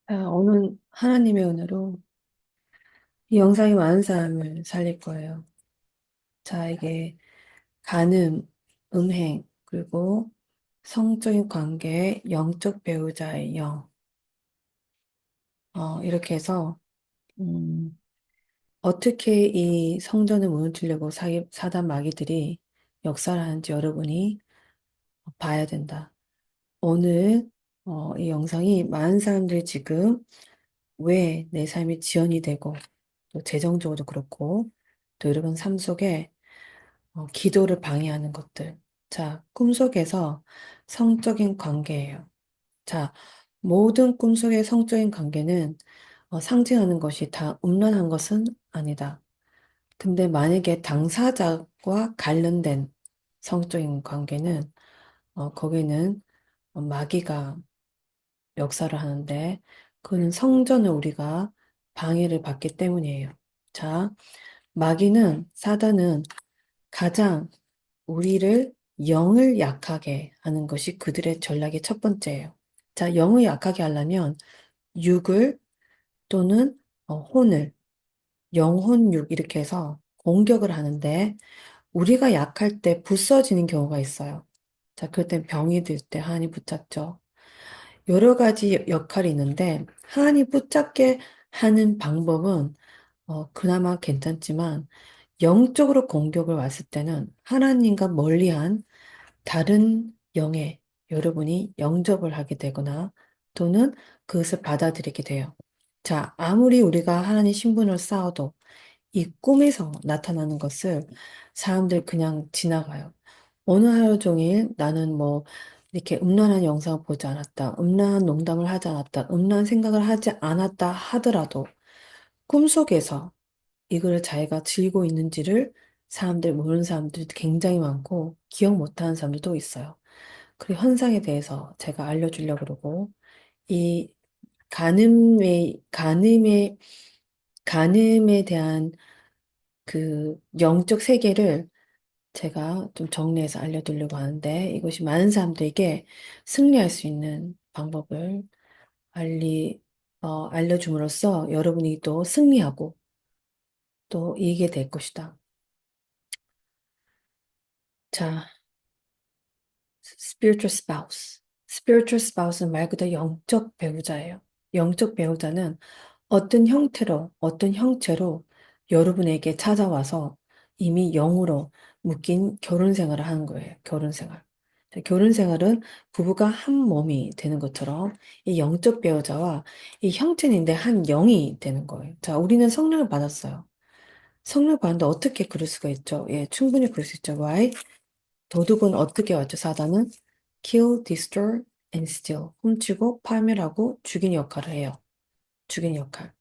오늘 하나님의 은혜로 이 영상이 많은 사람을 살릴 거예요. 자, 이게 간음, 음행, 그리고 성적인 관계, 영적 배우자의 영. 이렇게 해서, 음, 어떻게 이 성전을 무너뜨리려고 사단 마귀들이 역사를 하는지 여러분이 봐야 된다. 오늘, 이 영상이 많은 사람들이 지금 왜 내 삶이 지연이 되고, 또 재정적으로도 그렇고, 또 여러분 삶 속에 기도를 방해하는 것들. 자, 꿈속에서 성적인 관계예요. 자, 모든 꿈속의 성적인 관계는 상징하는 것이 다 음란한 것은 아니다. 근데 만약에 당사자와 관련된 성적인 관계는 거기는 마귀가 역사를 하는데 그는 성전을 우리가 방해를 받기 때문이에요. 자, 마귀는 사단은 가장 우리를 영을 약하게 하는 것이 그들의 전략의 첫 번째예요. 자, 영을 약하게 하려면 육을 또는 혼을, 영혼육 이렇게 해서 공격을 하는데 우리가 약할 때 부서지는 경우가 있어요. 자, 그럴 땐 병이 들 때 하나님 붙잡죠. 여러 가지 역할이 있는데 하나님 붙잡게 하는 방법은 그나마 괜찮지만 영적으로 공격을 왔을 때는 하나님과 멀리한 다른 영에 여러분이 영접을 하게 되거나 또는 그것을 받아들이게 돼요. 자, 아무리 우리가 하나님 신분을 쌓아도 이 꿈에서 나타나는 것을 사람들 그냥 지나가요. 어느 하루 종일 나는 뭐 이렇게 음란한 영상을 보지 않았다, 음란한 농담을 하지 않았다, 음란한 생각을 하지 않았다 하더라도 꿈속에서 이걸 자기가 즐기고 있는지를 사람들 모르는 사람들이 굉장히 많고 기억 못하는 사람들도 있어요. 그 현상에 대해서 제가 알려주려고 그러고 이 간음에 대한 그 영적 세계를 제가 좀 정리해서 알려드리려고 하는데 이것이 많은 사람들에게 승리할 수 있는 방법을 알려줌으로써 여러분이 또 승리하고 또 이기게 될 것이다. 자, spiritual spouse. spiritual spouse는 말 그대로 영적 배우자예요. 영적 배우자는 어떤 형체로 여러분에게 찾아와서 이미 영으로 묶인 결혼 생활을 하는 거예요. 결혼 생활. 자, 결혼 생활은 부부가 한 몸이 되는 것처럼 이 영적 배우자와 이 형체인데 한 영이 되는 거예요. 자, 우리는 성령을 받았어요. 성령을 받는데 어떻게 그럴 수가 있죠? 예, 충분히 그럴 수 있죠. Why? 도둑은 어떻게 왔죠? 사단은 kill, destroy, and steal. 훔치고 파멸하고 죽이는 역할을 해요. 죽이는 역할.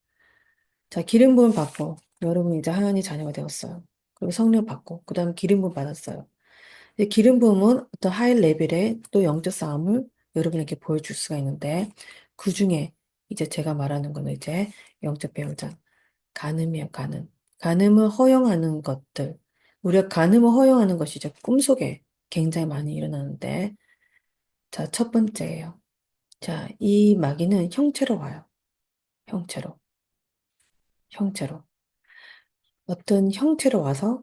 자, 기름 부음 받고 여러분 이제 하나님 자녀가 되었어요. 그리고 성령 받고 그다음에 기름 부음 받았어요. 이제 기름 부음은 어떤 하이 레벨의 또 영적 싸움을 여러분에게 보여줄 수가 있는데 그 중에 이제 제가 말하는 거는 이제 영적 배우자 간음이에요. 간음. 간음을 허용하는 것들. 우리가 간음을 허용하는 것이 이제 꿈속에 굉장히 많이 일어나는데 자, 첫 번째예요. 자, 이 마귀는 형체로 와요. 형체로. 형체로. 어떤 형태로 와서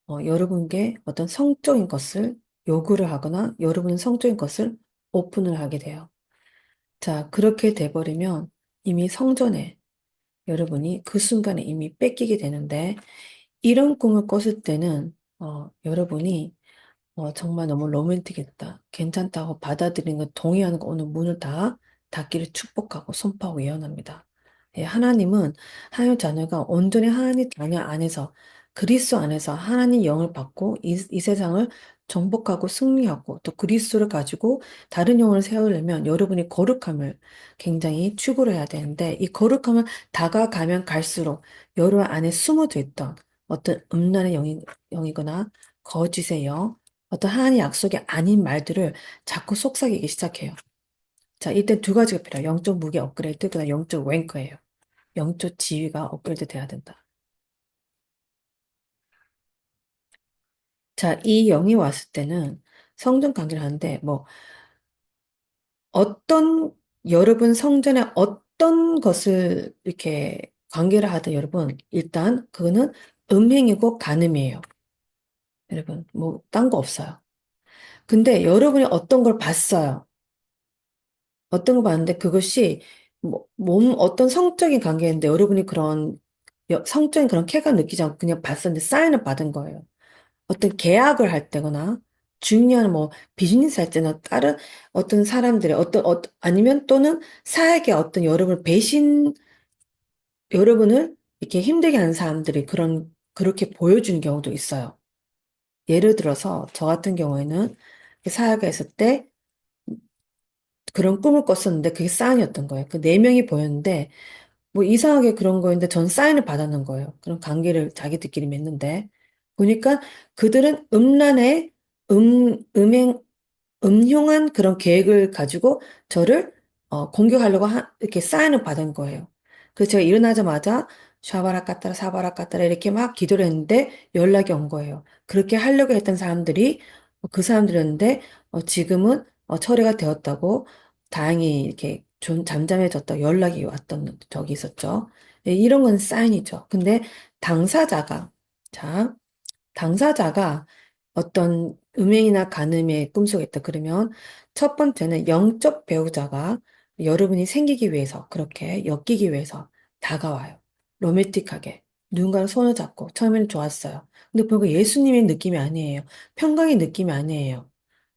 여러분께 어떤 성적인 것을 요구를 하거나 여러분은 성적인 것을 오픈을 하게 돼요. 자, 그렇게 돼버리면 이미 성전에 여러분이 그 순간에 이미 뺏기게 되는데 이런 꿈을 꿨을 때는 여러분이 정말 너무 로맨틱했다. 괜찮다고 받아들이는 거 동의하는 거 오늘 문을 다 닫기를 축복하고 선포하고 예언합니다. 예, 하나님은 하나님 자녀가 온전히 하나님 자녀 안에서 그리스도 안에서 하나님 영을 받고 이 세상을 정복하고 승리하고 또 그리스도를 가지고 다른 영혼을 세우려면 여러분이 거룩함을 굉장히 추구를 해야 되는데 이 거룩함을 다가가면 갈수록 여러분 안에 숨어져 있던 어떤 음란의 영이거나 거짓의 영 어떤 하나님 약속이 아닌 말들을 자꾸 속삭이기 시작해요. 자, 이때 두 가지가 필요해요. 영적 무게 업그레이드, 그다음 영적 랭커예요. 영적 지위가 업그레이드 돼야 된다. 자, 이 영이 왔을 때는 성전 관계를 하는데, 뭐, 어떤, 여러분 성전에 어떤 것을 이렇게 관계를 하든 여러분, 일단 그거는 음행이고 간음이에요. 여러분, 뭐, 딴 거 없어요. 근데 여러분이 어떤 걸 봤어요. 어떤 걸 봤는데 그것이 뭐, 어떤 성적인 관계인데 여러분이 그런 성적인 그런 쾌감 느끼지 않고 그냥 봤었는데 사인을 받은 거예요. 어떤 계약을 할 때거나 중요한 뭐 비즈니스 할 때나 다른 어떤 사람들의 아니면 또는 사에게 어떤 여러분을 이렇게 힘들게 하는 사람들이 그렇게 보여주는 경우도 있어요. 예를 들어서 저 같은 경우에는 사회가 있을 때 그런 꿈을 꿨었는데 그게 사인이었던 거예요. 그 네 명이 보였는데 뭐 이상하게 그런 거였는데 전 사인을 받았는 거예요. 그런 관계를 자기들끼리 맺는데 보니까 그들은 음행, 음흉한 그런 계획을 가지고 저를 공격하려고 이렇게 사인을 받은 거예요. 그래서 제가 일어나자마자 샤바라 까따라 사바라 까따라 이렇게 막 기도를 했는데 연락이 온 거예요. 그렇게 하려고 했던 사람들이 그 사람들이었는데 지금은 처리가 되었다고 다행히 이렇게 좀 잠잠해졌다 연락이 왔던 적이 있었죠. 예, 이런 건 사인이죠. 근데 당사자가 자 당사자가 어떤 음행이나 간음의 꿈속에 있다 그러면 첫 번째는 영적 배우자가 여러분이 생기기 위해서 그렇게 엮이기 위해서 다가와요. 로맨틱하게 누군가를 손을 잡고 처음에는 좋았어요. 근데 보니까 예수님의 느낌이 아니에요. 평강의 느낌이 아니에요.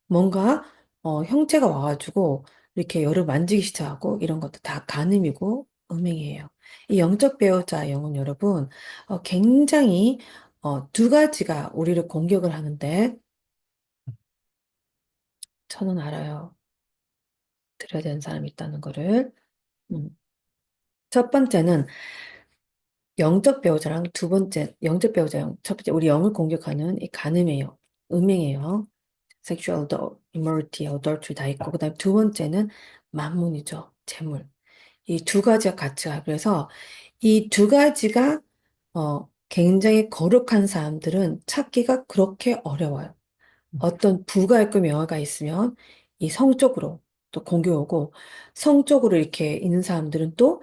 뭔가 형체가 와가지고 이렇게 열을 만지기 시작하고 이런 것도 다 간음이고 음행이에요. 이 영적 배우자 영은 여러분 굉장히 두 가지가 우리를 공격을 하는데 저는 알아요. 드려야 되는 사람이 있다는 거를. 음. 첫 번째는 영적 배우자랑 두 번째 영적 배우자랑 첫 번째 우리 영을 공격하는 이 간음이에요. 음행이에요. sexual immorality, adultery 다 있고 그다음 두 번째는 만문이죠. 재물. 이 두 가지가 같이 가. 그래서 이 두 가지가 굉장히 거룩한 사람들은 찾기가 그렇게 어려워요. 어떤 부가 있고 명화가 있으면 이 성적으로 또 공격오고 성적으로 이렇게 있는 사람들은 또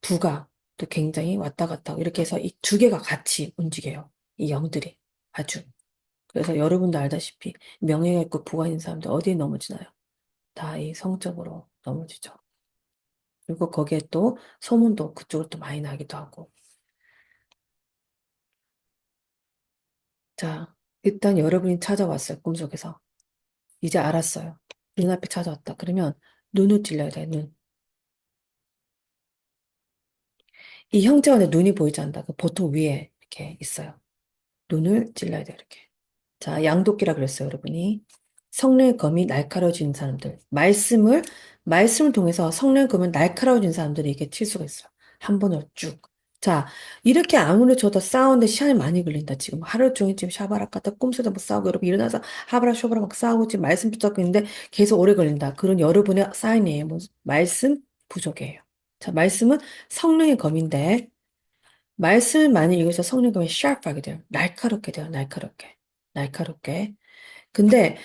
부가 또 굉장히 왔다 갔다 하고 이렇게 해서 이 두 개가 같이 움직여요. 이 영들이 아주. 그래서 여러분도 알다시피 명예가 있고 부가 있는 사람들 어디에 넘어지나요? 다 이 성적으로 넘어지죠. 그리고 거기에 또 소문도 그쪽으로 또 많이 나기도 하고. 자, 일단 여러분이 찾아왔어요. 꿈속에서. 이제 알았어요. 눈앞에 찾아왔다. 그러면 눈을 찔러야 돼, 눈. 이 형제가 내 눈이 보이지 않는다. 그 보통 위에 이렇게 있어요. 눈을 찔러야 돼, 이렇게. 자, 양도끼라 그랬어요, 여러분이. 성령의 검이 날카로워진 사람들. 말씀을 통해서 성령의 검은 날카로워진 사람들이 이게 칠 수가 있어요. 한 번으로 쭉. 자, 이렇게 아무리 저도 싸우는데 시간이 많이 걸린다. 지금 하루 종일 지금 샤바락 갔다 꿈속에서 막 싸우고 여러분 일어나서 하바라 쇼바라 막 싸우고 지금 말씀 붙잡고 있는데 계속 오래 걸린다. 그런 여러분의 사인이에요. 뭐, 말씀 부족이에요. 자, 말씀은 성령의 검인데 말씀을 많이 읽으셔서 성령의 검이 샤프하게 돼요. 날카롭게 돼요. 날카롭게. 날카롭게. 근데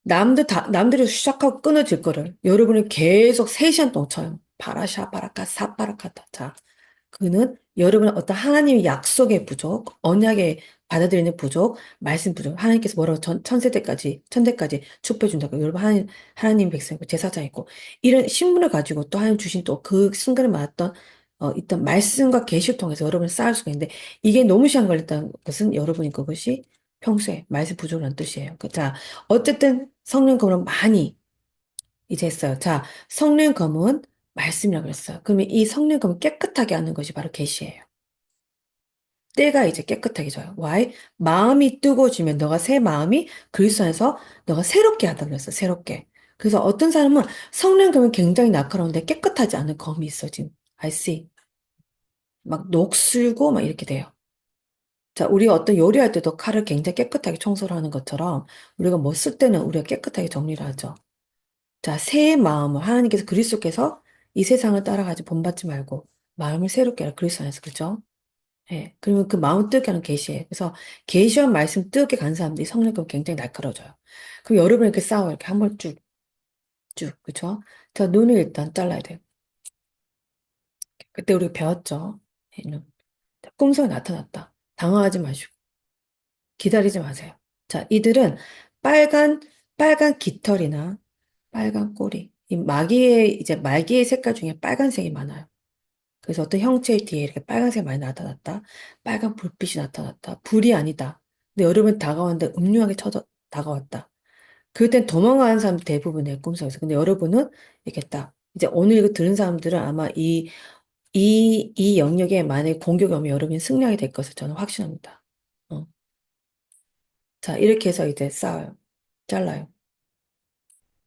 남들이 시작하고 끊어질 거를 여러분이 계속 3시간 동안 쳐요. 파라샤, 파라카, 사파라카타. 자, 그는 여러분의 어떤 하나님의 약속의 부족, 언약의 받아들이는 부족, 말씀 부족, 하나님께서 뭐라고 천대까지 축복해준다고. 여러분, 하나님 백성이고, 제사장이고, 이런 신분을 가지고 또 하나님 주신 또 그 순간에 맞았던, 있던 말씀과 계시를 통해서 여러분을 쌓을 수가 있는데, 이게 너무 시간 걸렸다는 것은 여러분이 그것이 평소에 말씀 부족이라는 뜻이에요. 자, 어쨌든 성령 검은 많이 이제 했어요. 자, 성령 검은 말씀이라고 그랬어요. 그러면 이 성령 검은 깨끗하게 하는 것이 바로 계시예요. 때가 이제 깨끗하게 져요. Why? 마음이 뜨거워지면 너가 새 마음이 그리스도 안에서 너가 새롭게 하다 그랬어. 새롭게. 그래서 어떤 사람은 성령 검은 굉장히 날카로운데 깨끗하지 않은 검이 있어 지금. I see. 막 녹슬고 막 이렇게 돼요. 자, 우리가 어떤 요리할 때도 칼을 굉장히 깨끗하게 청소를 하는 것처럼 우리가 뭐 쓸 때는 우리가 깨끗하게 정리를 하죠. 자, 새 마음을 하나님께서 그리스도께서 이 세상을 따라가지 본받지 말고 마음을 새롭게 하라 그리스도 안에서 그죠? 예. 그러면 그 마음 뜨게 하는 계시예요. 그래서 계시와 말씀 뜨게 간 사람들이 성령과 굉장히 날카로워져요. 그럼 여러분 이렇게 싸워요. 이렇게 한 번 쭉, 쭉, 그죠? 자, 눈을 일단 잘라야 돼요. 그때 우리 배웠죠. 꿈속에 나타났다. 당황하지 마시고 기다리지 마세요. 자, 이들은 빨간 빨간 깃털이나 빨간 꼬리, 이 마귀의 이제 말기의 색깔 중에 빨간색이 많아요. 그래서 어떤 형체의 뒤에 이렇게 빨간색이 많이 나타났다. 빨간 불빛이 나타났다. 불이 아니다. 근데 여름은 다가왔는데 음흉하게 다가왔다. 그럴 땐 도망가는 사람 대부분의 꿈속에서. 근데 여러분은 이렇게 딱, 이제 오늘 이거 들은 사람들은 아마 이 영역에 만약에 공격이 오면 여러분이 승리하게 될 것을 저는 확신합니다. 어. 자, 이렇게 해서 이제 싸워요. 잘라요.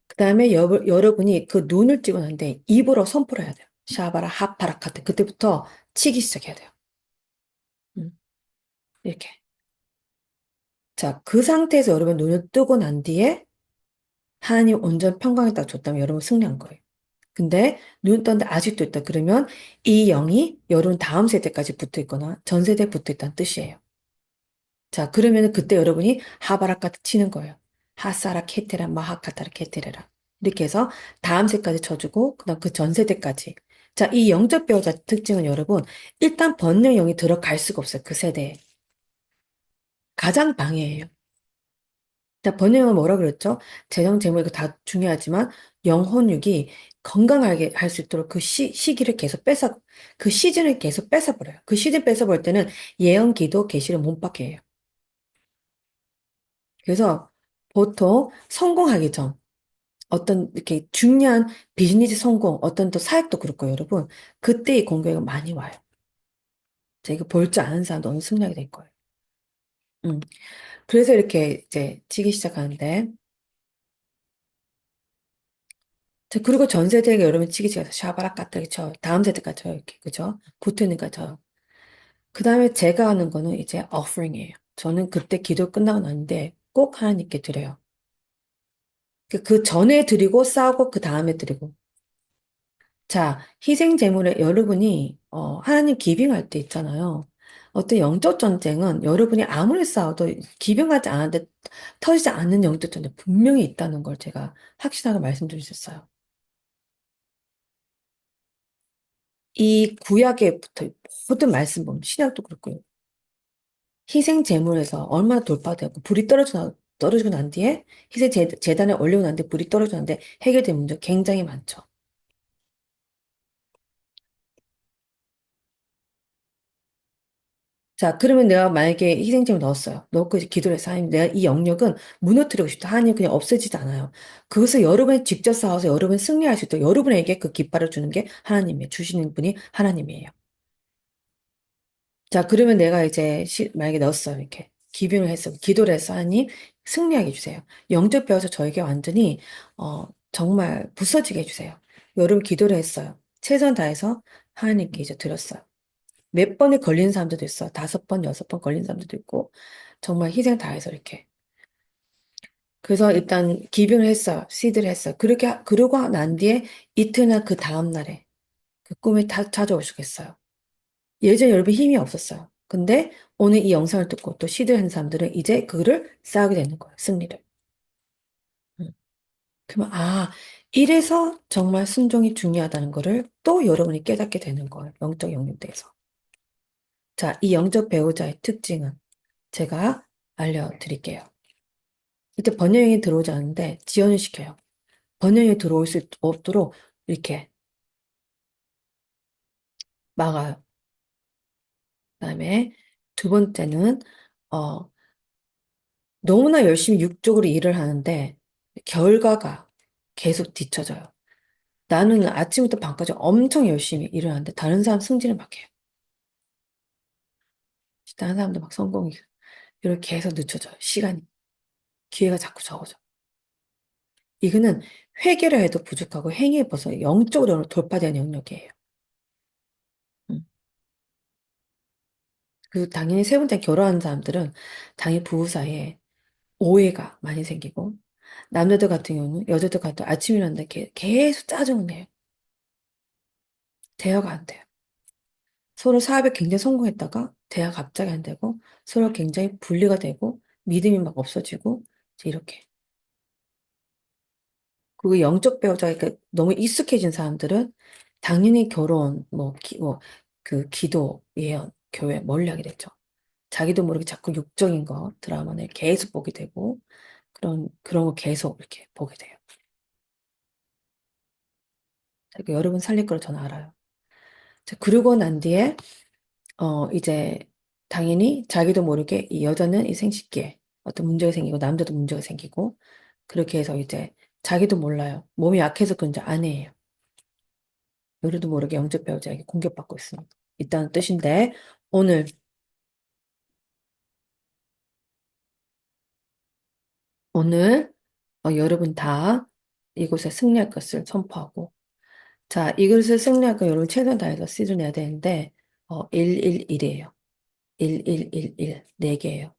그 다음에 여러분이 그 눈을 찍고 난데 입으로 선포를 해야 돼요. 샤바라 하파라 카트. 그때부터 치기 시작해야 돼요. 음, 이렇게. 자, 그 상태에서 여러분 눈을 뜨고 난 뒤에 하나님 온전 평강이 딱 줬다면 여러분 승리한 거예요. 근데 눈 떴는데 아직도 있다. 그러면 이 영이 여러분 다음 세대까지 붙어 있거나 전 세대에 붙어 있다는 뜻이에요. 자, 그러면 그때 여러분이 하바라카트 치는 거예요. 하사라 케테라 마하카타라 케테레라. 이렇게 해서 다음 세까지 쳐주고 그다음 그 전 세대까지. 자, 이 영적 배우자 특징은 여러분 일단 번뇌 영이 들어갈 수가 없어요. 그 세대에. 가장 방해예요. 자, 번뇌는 뭐라 그랬죠? 재정, 재무 이거 다 중요하지만 영혼육이 건강하게 할 수 있도록 그 시기를 계속 그 시즌을 계속 뺏어버려요. 그 시즌 뺏어볼 때는 예언, 기도, 계시를 못 받게 해요. 그래서 보통 성공하기 전 어떤 이렇게 중요한 비즈니스 성공, 어떤 또 사역도 그렇고 여러분 그때 이 공격이 많이 와요. 자, 이거 볼 줄 아는 사람도 오늘 승리하게 될 거예요. 음. 그래서 이렇게 이제 치기 시작하는데 자, 그리고 전 세대에게 여러분 치기 시작해서 샤바락 까딱이 쳐. 다음 세대까지 쳐요. 이렇게 그죠? 붙으니까 쳐요. 그 다음에 제가 하는 거는 이제 offering이에요. 저는 그때 기도 끝나고 나는데 꼭 하나님께 드려요. 그 전에 드리고 싸우고 그 다음에 드리고. 자, 희생 제물에 여러분이 하나님 기빙할 때 있잖아요. 어떤 영적 전쟁은 여러분이 아무리 싸워도 기빙하지 않았는데 터지지 않는 영적 전쟁 분명히 있다는 걸 제가 확실하게 말씀드릴 수 있어요. 이 구약에 붙어 모든 말씀 보면 신약도 그렇고요. 희생 제물에서 얼마나 돌파되고 불이 떨어지고 난 뒤에 희생 재단에 올리고 난 뒤에 불이 떨어지고 난 뒤에 해결된 문제 굉장히 많죠. 자, 그러면 내가 만약에 희생제물 넣었어요. 넣고 이제 기도를 해서 하나님 내가 이 영역은 무너뜨리고 싶다. 하나님 그냥 없애지도 않아요. 그것을 여러분이 직접 싸워서 여러분 승리할 수 있도록 여러분에게 그 깃발을 주는 게 하나님이에요. 주시는 분이 하나님이에요. 자, 그러면 내가 이제 만약에 넣었어요. 이렇게. 기도를 했어. 기도를 해서 하나님 승리하게 해주세요. 영접 배워서 저에게 완전히, 정말 부서지게 해주세요. 여러분 기도를 했어요. 최선 다해서 하나님께 이제 드렸어요. 몇 번에 걸린 사람들도 있어요. 5번, 6번 걸린 사람들도 있고, 정말 희생 다해서 이렇게. 그래서 일단 기도를 했어요. 시드를 했어요. 그러고 난 뒤에 이틀이나 그 다음날에 그 꿈이 다 찾아오시겠어요. 예전에 여러분 힘이 없었어요. 근데 오늘 이 영상을 듣고 또 시도한 사람들은 이제 그거를 쌓게 되는 거예요. 승리를. 음. 그러면 이래서 정말 순종이 중요하다는 거를 또 여러분이 깨닫게 되는 거예요. 영적 영역대에서. 자, 이 영적 배우자의 특징은 제가 알려드릴게요. 이때 번영이 들어오지 않는데 지연을 시켜요. 번영이 들어올 수 없도록 이렇게 막아요. 그다음에 두 번째는 어, 너무나 열심히 육적으로 일을 하는데 결과가 계속 뒤처져요. 나는 아침부터 밤까지 엄청 열심히 일을 하는데 다른 사람 승진을 막 해요. 다른 사람도 막 성공이 이렇게 계속 늦춰져요. 시간이. 기회가 자꾸 적어져. 이거는 회개를 해도 부족하고 행위에 벌써 영적으로 돌파된 영역이에요. 음. 그리고 당연히 세 번째 결혼한 사람들은 당연히 부부 사이에 오해가 많이 생기고 남자들 같은 경우는 여자들 같은 경우 아침에 일어났는데 계속 짜증을 내요. 대화가 안 돼요. 서로 사업에 굉장히 성공했다가 대화가 갑자기 안 되고 서로 굉장히 분리가 되고 믿음이 막 없어지고 이제 이렇게. 그리고 영적 배우자가 너무 익숙해진 사람들은 당연히 결혼, 그 기도, 예언, 교회 멀리 하게 됐죠. 자기도 모르게 자꾸 육적인 거, 드라마를 계속 보게 되고, 그런 거 계속 이렇게 보게 돼요. 그러니까 여러분 살릴 걸 저는 알아요. 자, 그러고 난 뒤에, 이제, 당연히 자기도 모르게 이 여자는 이 생식기에 어떤 문제가 생기고, 남자도 문제가 생기고, 그렇게 해서 이제 자기도 몰라요. 몸이 약해서 그런지 아니에요. 우리도 모르게 영적 배우자에게 공격받고 있습니다. 있다는 뜻인데, 오늘, 오늘, 여러분 다 이곳에 승리할 것을 선포하고, 자, 이것을 승리할 거 여러분 최선 다해서 시즌해야 되는데, 111이에요. 1111, 4개예요.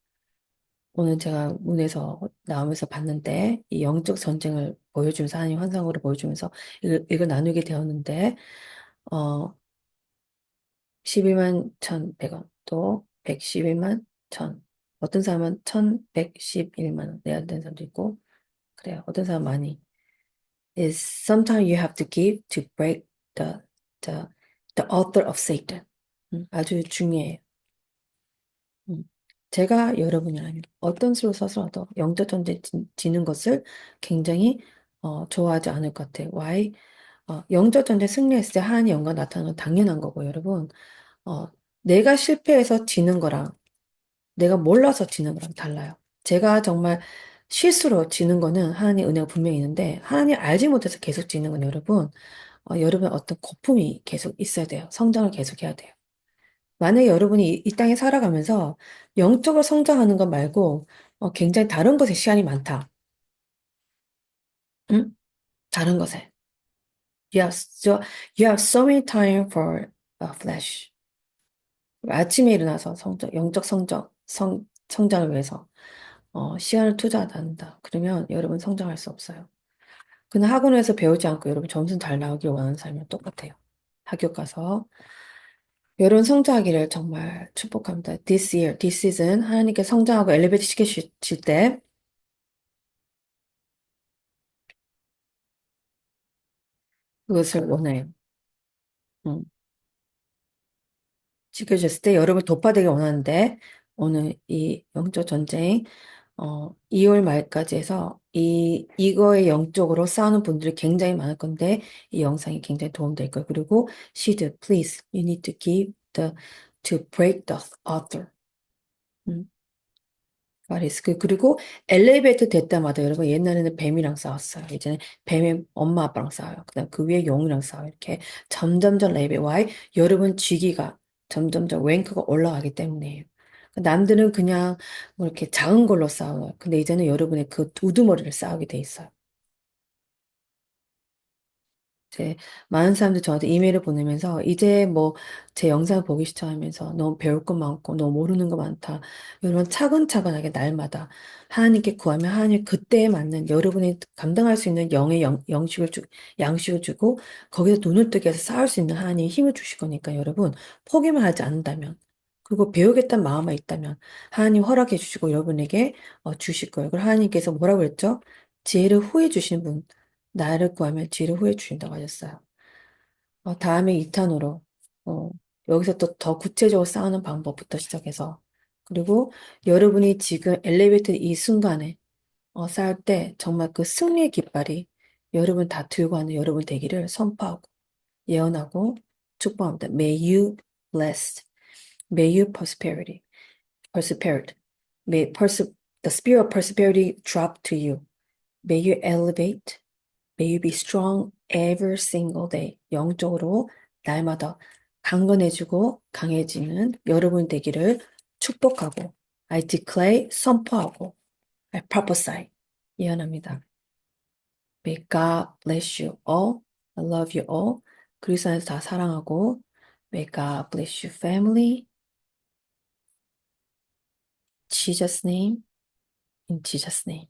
오늘 제가 문에서 나오면서 봤는데, 이 영적 전쟁을 보여주면서, 하나님 환상으로 보여주면서 이걸 나누게 되었는데, 어, 11만 1,100원, 또 111만 1,000. 어떤 사람은 1,111만 원 내야 되는 사람도 있고, 그래요. 어떤 사람 많이. Is sometimes you have to give to break the, the, the author of Satan. 아주 중요해요. 음. 제가 여러분이라면 어떤 수로 서서라도 영적 전쟁 지는 것을 굉장히 좋아하지 않을 것 같아요. Why? 영적 전쟁 승리했을 때 하나님의 영광 나타나는 건 당연한 거고, 여러분. 어, 내가 실패해서 지는 거랑 내가 몰라서 지는 거랑 달라요. 제가 정말 실수로 지는 거는 하나님 은혜가 분명히 있는데, 하나님 알지 못해서 계속 지는 건 여러분, 여러분 어떤 거품이 계속 있어야 돼요. 성장을 계속 해야 돼요. 만약에 여러분이 이 땅에 살아가면서 영적으로 성장하는 것 말고 굉장히 다른 것에 시간이 많다. 응? 다른 것에. You have so many time for flesh. 아침에 일어나서 영적 성장을 위해서 시간을 투자한다. 그러면 여러분 성장할 수 없어요. 그냥 학원에서 배우지 않고 여러분 점수 잘 나오길 원하는 삶이랑 똑같아요. 학교 가서 여러분 성장하기를 정말 축복합니다. This year, this season 하나님께 성장하고 엘리베이터 시키실 때 그것을 원해요. 음. 지켜졌을 때 여러분 돌파되길 원하는데 오늘 이 영적 전쟁 2월 말까지 해서 이거의 영적으로 싸우는 분들이 굉장히 많을 건데 이 영상이 굉장히 도움될 거예요. 그리고 시드, please, you need to give to break the author. 음. 말이스. 그리고 엘리베이터 될 때마다 여러분 옛날에는 뱀이랑 싸웠어요. 이제는 뱀의 엄마 아빠랑 싸워요. 그다음 그 위에 용이랑 싸워요. 이렇게 점점점 레벨 Y 여러분 쥐기가 점점점 랭크가 올라가기 때문이에요. 남들은 그냥 뭐 이렇게 작은 걸로 싸워요. 근데 이제는 여러분의 그 우두머리를 싸우게 돼 있어요. 이제 많은 사람들이 저한테 이메일을 보내면서 이제 뭐 제 영상을 보기 시작하면서 너무 배울 거 많고 너무 모르는 거 많다. 여러분 차근차근하게 날마다 하나님께 구하면 하나님 그때에 맞는 여러분이 감당할 수 있는 영의 양식을 주고 거기서 눈을 뜨게 해서 쌓을 수 있는 하나님의 힘을 주실 거니까 여러분 포기만 하지 않는다면 그리고 배우겠다는 마음만 있다면 하나님 허락해 주시고 여러분에게 주실 거예요. 그리고 하나님께서 뭐라고 그랬죠? 지혜를 후해 주시는 분 나를 구하면 지혜를 후해 주신다고 하셨어요. 다음에 2탄으로 여기서 또 더 구체적으로 싸우는 방법부터 시작해서 그리고 여러분이 지금 엘리베이터 이 순간에 싸울 때 정말 그 승리의 깃발이 여러분 다 들고 하는 여러분 되기를 선포하고 예언하고 축복합니다. May you blessed. May you persevered. The spirit of prosperity drop to you. May you elevate. May you be strong every single day. 영적으로 날마다 강건해지고 강해지는 여러분 되기를 축복하고 I declare 선포하고 I prophesy 예언합니다. May God bless you all. I love you all. 그리스도 안에서 다 사랑하고 May God bless you family. Jesus name. In Jesus name.